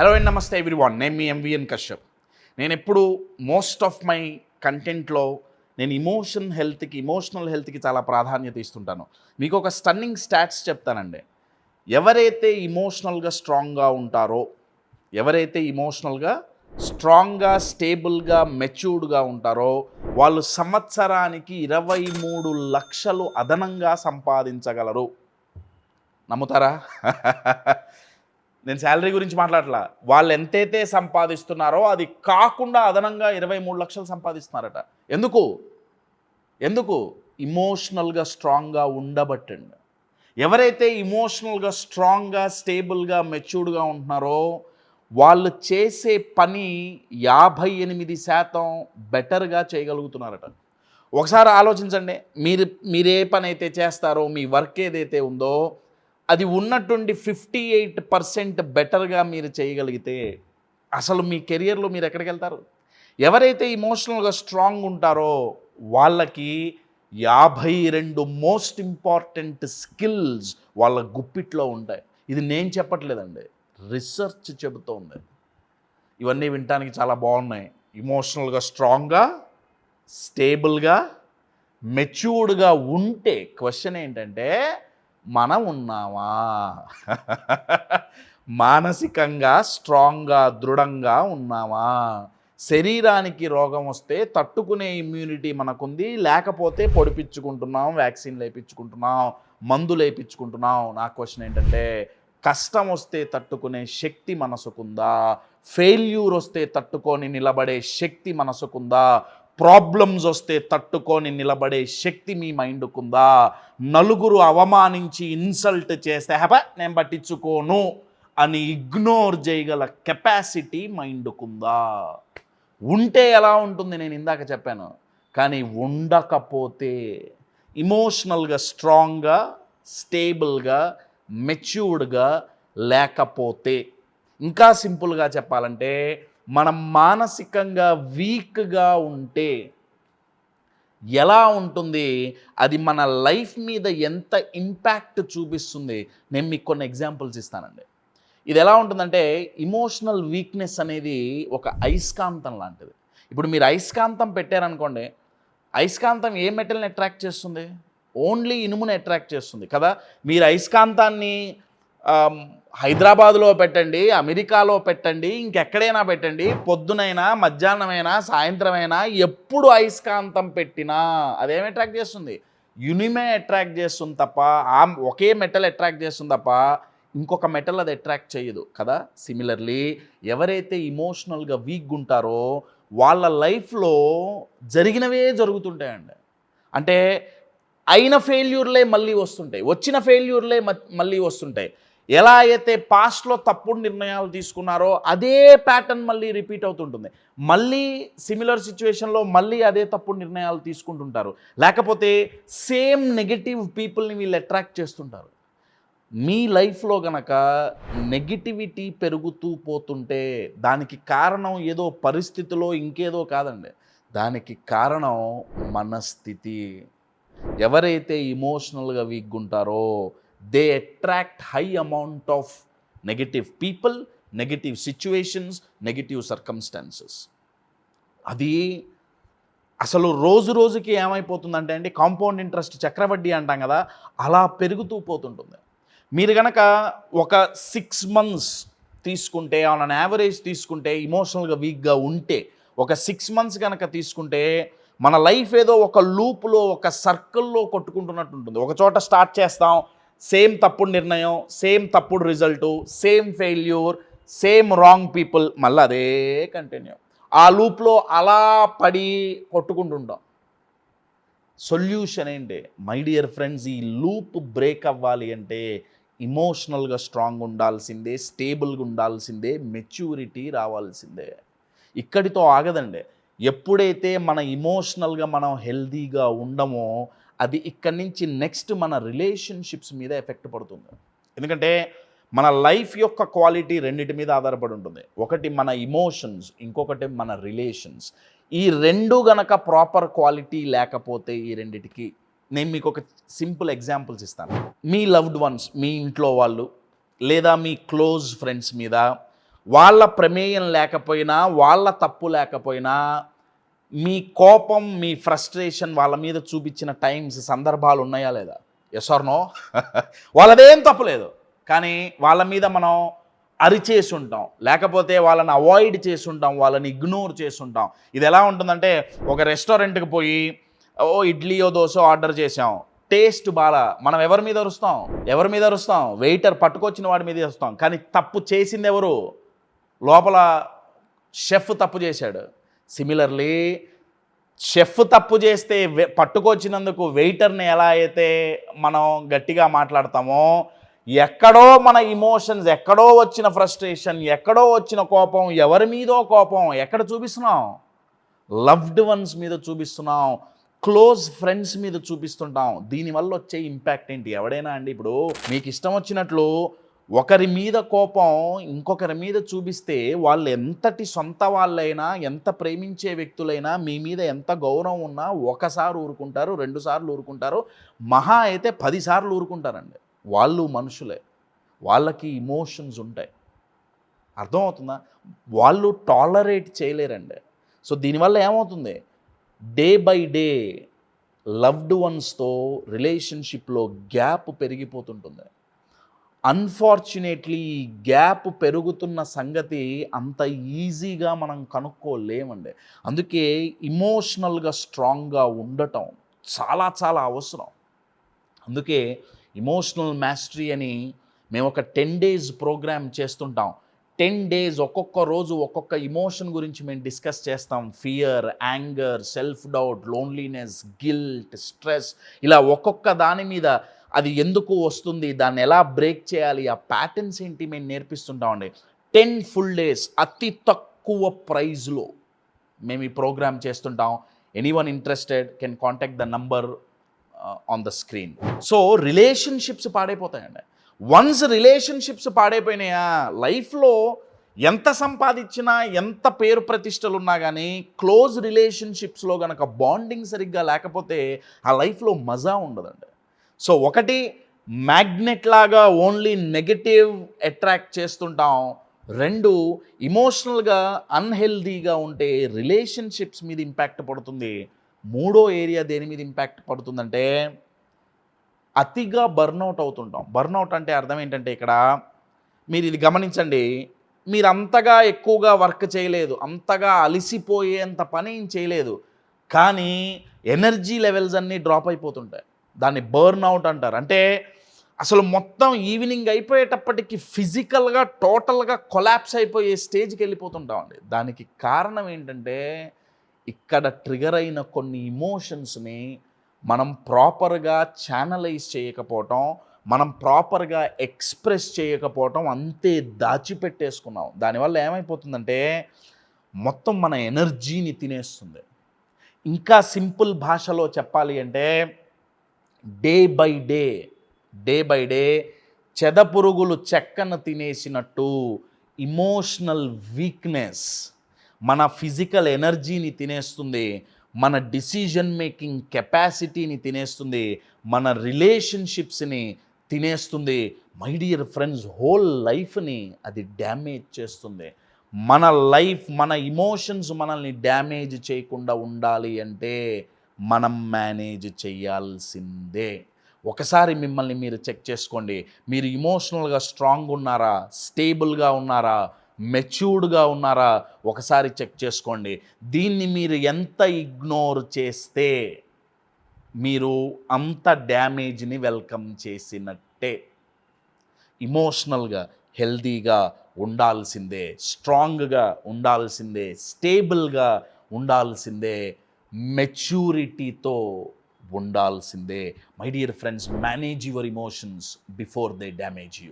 Hello and నమస్తే everyone. నేను మీ MVN Kashyap. నేను ఎప్పుడు మోస్ట్ ఆఫ్ మై కంటెంట్లో నేను ఇమోషనల్ హెల్త్కి చాలా ప్రాధాన్యత ఇస్తుంటాను. మీకు ఒక స్టన్నింగ్ స్టాట్స్ చెప్తానండి. ఎవరైతే ఇమోషనల్గా స్ట్రాంగ్గా ఉంటారో, ఎవరైతే ఇమోషనల్గా స్ట్రాంగ్గా, స్టేబుల్గా, మెచ్యూర్డ్గా ఉంటారో వాళ్ళు సంవత్సరానికి 23 లక్షలు అదనంగా సంపాదించగలరు. నమ్ముతారా? నేను శాలరీ గురించి మాట్లాడలా. వాళ్ళు ఎంతైతే సంపాదిస్తున్నారో అది కాకుండా అదనంగా 23 లక్షలు సంపాదిస్తున్నారట. ఎందుకు? ఇమోషనల్గా స్ట్రాంగ్గా ఉండబట్టండి. ఎవరైతే ఇమోషనల్గా స్ట్రాంగ్గా, స్టేబుల్గా, మెచ్యూర్డ్గా ఉంటున్నారో వాళ్ళు చేసే పని 58% బెటర్గా చేయగలుగుతున్నారట. ఒకసారి ఆలోచించండి. మీరు ఏ పని అయితే చేస్తారో, మీ వర్క్ ఏదైతే ఉందో అది ఉన్నట్టుండి 58% బెటర్గా మీరు చేయగలిగితే అసలు మీ కెరియర్లో మీరు ఎక్కడికి వెళ్తారు? ఎవరైతే ఇమోషనల్గా స్ట్రాంగ్ ఉంటారో వాళ్ళకి 52 మోస్ట్ ఇంపార్టెంట్ స్కిల్స్ వాళ్ళ గుప్పిట్లో ఉంటాయి. ఇది నేను చెప్పట్లేదండి, రీసెర్చ్ చెబుతోంది. ఇవన్నీ వినటానికి చాలా బాగున్నాయి. ఇమోషనల్గా స్ట్రాంగ్గా, స్టేబుల్గా, మెచ్యూర్డ్గా ఉంటే క్వశ్చన్ ఏంటంటే మనం ఉన్నామా? మానసికంగా స్ట్రాంగ్గా, దృఢంగా ఉన్నామా? శరీరానికి రోగం వస్తే తట్టుకునే ఇమ్యూనిటీ మనకుంది, లేకపోతే పొడిపించుకుంటున్నాం, వ్యాక్సిన్లు వేయించుకుంటున్నాం, మందులు వేయించుకుంటున్నాం. నా క్వశ్చన్ ఏంటంటే కష్టం వస్తే తట్టుకునే శక్తి మనసుకుందా? ఫెయిల్యూర్ వస్తే తట్టుకొని నిలబడే శక్తి మనసుకుందా? ప్రాబ్లమ్స్ వస్తే తట్టుకొని నిలబడే శక్తి మీ మైండ్కుందా? నలుగురు అవమానించి ఇన్సల్ట్ చేస్తే నేను పట్టించుకోను అని ఇగ్నోర్ చేయగల కెపాసిటీ మైండ్కుందా? ఉంటే ఎలా ఉంటుంది నేను ఇందాక చెప్పాను. కానీ ఉండకపోతే, ఇమోషనల్గా స్ట్రాంగ్గా, స్టేబుల్గా, మెచ్యూర్డ్గా లేకపోతే, ఇంకా సింపుల్గా చెప్పాలంటే మనం మానసికంగా వీక్గా ఉంటే ఎలా ఉంటుంది, అది మన లైఫ్ మీద ఎంత ఇంపాక్ట్ చూపిస్తుంది? నేను మీకు కొన్ని ఎగ్జాంపుల్స్ ఇస్తానండి. ఇది ఎలా ఉంటుందంటే, ఇమోషనల్ వీక్నెస్ అనేది ఒక అయస్కాంతం లాంటిది. ఇప్పుడు మీరు అయస్కాంతం పెట్టారనుకోండి, అయస్కాంతం ఏ మెటల్ని అట్రాక్ట్ చేస్తుంది? ఓన్లీ ఇనుముని అట్రాక్ట్ చేస్తుంది కదా. మీరు అయస్కాంతాన్ని హైదరాబాదులో పెట్టండి, అమెరికాలో పెట్టండి, ఇంకెక్కడైనా పెట్టండి, పొద్దునైనా, మధ్యాహ్నమైనా, సాయంత్రమైనా, ఎప్పుడు అయస్కాంతం పెట్టినా అదేమి అట్రాక్ట్ చేస్తుంది? ఇనుమే అట్రాక్ట్ చేస్తుంది తప్ప, ఒకే మెటల్ అట్రాక్ట్ చేస్తుంది తప్ప ఇంకొక మెటల్ అది అట్రాక్ట్ చేయదు కదా. సిమిలర్లీ ఎవరైతే ఇమోషనల్గా వీక్గా ఉంటారో వాళ్ళ లైఫ్లో జరిగినవే జరుగుతుంటాయండి. అంటే అయిన ఫెయిల్యూర్లే మళ్ళీ వస్తుంటాయి, వచ్చిన ఫెయిల్యూర్లే మళ్ళీ వస్తుంటాయి. ఎలా అయితే పాస్ట్లో తప్పుడు నిర్ణయాలు తీసుకున్నారో అదే ప్యాటర్న్ మళ్ళీ రిపీట్ అవుతుంటుంది. మళ్ళీ సిమిలర్ సిచ్యువేషన్లో మళ్ళీ అదే తప్పుడు నిర్ణయాలు తీసుకుంటుంటారు. లేకపోతే సేమ్ నెగటివ్ పీపుల్ని వీళ్ళు అట్రాక్ట్ చేస్తుంటారు. మీ లైఫ్లో గనక నెగిటివిటీ పెరుగుతూ పోతుంటే దానికి కారణం ఏదో పరిస్థితిలో ఇంకేదో కాదండి, దానికి కారణం మనస్థితి. ఎవరైతే ఇమోషనల్గా వీక్గా ఉంటారో they attract high amount of negative people, negative situations, negative circumstances. అది అసలు రోజు రోజుకి ఏమైపోతుందంటే అండి, కాంపౌండ్ ఇంట్రెస్ట్, చక్రవడ్డీ అంటాం కదా, అలా పెరుగుతూ పోతుంటుంది. మీరు కనుక ఒక 6 months తీసుకుంటే, ఆన్ అన్ యావరేజ్ తీసుకుంటే, ఇమోషనల్గా వీక్గా ఉంటే ఒక 6 months కనుక తీసుకుంటే మన లైఫ్ ఏదో ఒక లూప్లో, ఒక సర్కిల్లో కొట్టుకుంటున్నట్టు ఉంటుంది. ఒక చోట స్టార్ట్ చేస్తాం, సేమ్ తప్పుడు నిర్ణయం, సేమ్ తప్పుడు result, same failure, same wrong people, మళ్ళీ అదే కంటిన్యూ. ఆ లూప్లో అలా పడి కొట్టుకుంటుంటాం. సొల్యూషన్ ఏంటి మై డియర్ ఫ్రెండ్స్? ఈ లూప్ బ్రేక్ అవ్వాలి అంటే ఇమోషనల్గా స్ట్రాంగ్ ఉండాల్సిందే, స్టేబుల్గా ఉండాల్సిందే, మెచ్యూరిటీ రావాల్సిందే. ఇక్కడితో ఆగదండి. ఎప్పుడైతే మన ఇమోషనల్గా మనం హెల్దీగా ఉండమో అది ఇక్కడి నుంచి నెక్స్ట్ మన రిలేషన్షిప్స్ మీద ఎఫెక్ట్ పడుతుంది. ఎందుకంటే మన లైఫ్ యొక్క క్వాలిటీ రెండింటి మీద ఆధారపడి ఉంటుంది. ఒకటి మన ఇమోషన్స్, ఇంకొకటి మన రిలేషన్స్. ఈ రెండు గనక ప్రాపర్ క్వాలిటీ లేకపోతే ఈ రెండిటికి, నేను మీకు ఒక సింపుల్ ఎగ్జాంపుల్స్ ఇస్తాను. మీ లవ్డ్ వన్స్, మీ ఇంట్లో వాళ్ళు లేదా మీ క్లోజ్ ఫ్రెండ్స్ మీద వాళ్ళ ప్రమేయం లేకపోయినా, వాళ్ళ తప్పు లేకపోయినా, మీ కోపం, మీ ఫ్రస్ట్రేషన్ వాళ్ళ మీద చూపించిన సందర్భాలు ఉన్నాయా లేదా? Yes are no? వాళ్ళదేం తప్పు లేదు, కానీ వాళ్ళ మీద మనం అరిచేసి ఉంటాం, లేకపోతే వాళ్ళని అవాయిడ్ చేసి ఉంటాం, వాళ్ళని ఇగ్నోర్ చేసి ఉంటాం. ఇది ఎలా ఉంటుందంటే, ఒక రెస్టారెంట్కి పోయి ఇడ్లీయో దోశో ఆర్డర్ చేసాం, టేస్ట్ బాగా, మనం ఎవరి మీద అరుస్తాం? వెయిటర్ పట్టుకొచ్చిన వాడి మీద వస్తాం. కానీ తప్పు చేసింది ఎవరు? లోపల షెఫ్ తప్పు చేశాడు. సిమిలర్లీ షెఫ్ తప్పు చేస్తే పట్టుకొచ్చినందుకు వెయిటర్ని ఎలా అయితే మనం గట్టిగా మాట్లాడతామో, ఎక్కడో మన ఇమోషన్స్, ఎక్కడో వచ్చిన ఫ్రస్ట్రేషన్, ఎక్కడో వచ్చిన కోపం, ఎవరి మీదో కోపం ఎక్కడ చూపిస్తున్నాం? లవ్డ్ వన్స్ మీద చూపిస్తున్నాం, క్లోజ్ ఫ్రెండ్స్ మీద చూపిస్తుంటాం. దీనివల్ల వచ్చే ఇంపాక్ట్ ఏంటి? ఎవడైనా అండి, ఇప్పుడు మీకు ఇష్టం వచ్చినట్లు ఒకరి మీద కోపం ఇంకొకరి మీద చూపిస్తే, వాళ్ళు ఎంతటి సొంత వాళ్ళైనా, ఎంత ప్రేమించే వ్యక్తులైనా, మీ మీద ఎంత గౌరవం ఉన్నా ఒకసారి ఊరుకుంటారు, 2 సార్లు ఊరుకుంటారు, మహా అయితే 10 సార్లు ఊరుకుంటారండి. వాళ్ళు మనుషులే, వాళ్ళకి ఇమోషన్స్ ఉంటాయి. అర్థమవుతుందా? వాళ్ళు టాలరేట్ చేయలేరండి. సో దీనివల్ల ఏమవుతుంది? డే బై డే లవ్డ్ వన్స్తో రిలేషన్షిప్లో గ్యాప్ పెరిగిపోతుంటుంది. అన్ఫార్చునేట్లీ ఈ గ్యాప్ పెరుగుతున్న సంగతి అంత ఈజీగా మనం కనుక్కోలేమండి. అందుకే ఇమోషనల్గా స్ట్రాంగ్గా ఉండటం చాలా చాలా అవసరం. అందుకే ఇమోషనల్ మాస్టరీ అని మేము ఒక 10 days ప్రోగ్రామ్ చేస్తుంటాం. 10 days ఒక్కొక్క రోజు ఒక్కొక్క ఇమోషన్ గురించి మేము డిస్కస్ చేస్తాం. Fear, anger, self doubt, loneliness, guilt, stress, ఇలా ఒక్కొక్క దాని మీద అది ఎందుకు వస్తుంది, దాన్ని ఎలా బ్రేక్ చేయాలి, ఆ ప్యాటర్న్స్ ఏంటి మేము నేర్పిస్తుంటామండి. 10 full days అతి తక్కువ ప్రైజ్లో మేము ఈ ప్రోగ్రామ్ చేస్తుంటాం. Anyone interested can contact the number on the screen. So relationships పాడైపోతాయండి. వన్స్ రిలేషన్షిప్స్ పాడైపోయినాయా, లైఫ్లో ఎంత సంపాదించినా, ఎంత పేరు ప్రతిష్టలు ఉన్నా కానీ, క్లోజ్ రిలేషన్షిప్స్లో కనుక బాండింగ్ సరిగ్గా లేకపోతే ఆ లైఫ్లో మజా ఉండదండి. సో ఒకటి, మ్యాగ్నెట్ లాగా ఓన్లీ నెగటివ్ అట్రాక్ట్ చేస్తుంటాం. 2, ఇమోషనల్గా అన్హెల్దీగా ఉంటే రిలేషన్షిప్స్ మీద ఇంపాక్ట్ పడుతుంది. 3వ ఏరియా దేని మీద ఇంపాక్ట్ పడుతుందంటే, అతిగా బర్న్అవుట్ అవుతుంటాం. బర్న్అవుట్ అంటే అర్థం ఏంటంటే, ఇక్కడ మీరు ఇది గమనించండి, మీరు అంతగా ఎక్కువగా వర్క్ చేయలేదు, అంతగా అలిసిపోయేంత పని ఏం చేయలేదు, కానీ ఎనర్జీ లెవెల్స్ అన్నీ డ్రాప్ అయిపోతుంటాయి. దాన్ని బర్న్అవుట్ అంటారు. అంటే అసలు మొత్తం ఈవినింగ్ అయిపోయేటప్పటికి ఫిజికల్గా టోటల్గా కొలాప్స్ అయిపోయే స్టేజ్కి వెళ్ళిపోతుంటామండి. దానికి కారణం ఏంటంటే, ఇక్కడ ట్రిగర్ అయిన కొన్ని ఇమోషన్స్ని మనం ప్రాపర్గా ఛానలైజ్ చేయకపోవటం, మనం ప్రాపర్గా ఎక్స్ప్రెస్ చేయకపోవటం, అంతే దాచిపెట్టేసుకున్నాం. దానివల్ల ఏమైపోతుందంటే, మొత్తం మన ఎనర్జీని తినేస్తుంది. ఇంకా సింపుల్ భాషలో చెప్పాలి అంటే, డే బై డే చెదపురుగులు చెక్కను తినేసినట్టు ఇమోషనల్ వీక్నెస్ మన ఫిజికల్ ఎనర్జీని తినేస్తుంది, మన డిసిజన్ మేకింగ్ కెపాసిటీని తినేస్తుంది, మన రిలేషన్షిప్స్ని తినేస్తుంది. మై డియర్ ఫ్రెండ్స్, హోల్ లైఫ్ని అది డ్యామేజ్ చేస్తుంది. మన లైఫ్, మన ఇమోషన్స్ మనల్ని డ్యామేజ్ చేయకుండా ఉండాలి అంటే మనం మేనేజ్ చేయాల్సిందే. ఒకసారి మిమ్మల్ని మీరు చెక్ చేసుకోండి. మీరు ఇమోషనల్గా స్ట్రాంగ్ ఉన్నారా, స్టేబుల్గా ఉన్నారా, మెచ్యూర్డ్గా ఉన్నారా, ఒకసారి చెక్ చేసుకోండి. దీన్ని మీరు ఎంత ఇగ్నోర్ చేస్తే మీరు అంత డ్యామేజ్ని వెల్కమ్ చేసినట్టే. ఇమోషనల్గా హెల్దీగా ఉండాల్సిందే, స్ట్రాంగ్గా ఉండాల్సిందే, స్టేబుల్గా ఉండాల్సిందే, మెచ్యూరిటీతో ఉండాల్సిందే. My dear friends, manage your emotions before they damage you.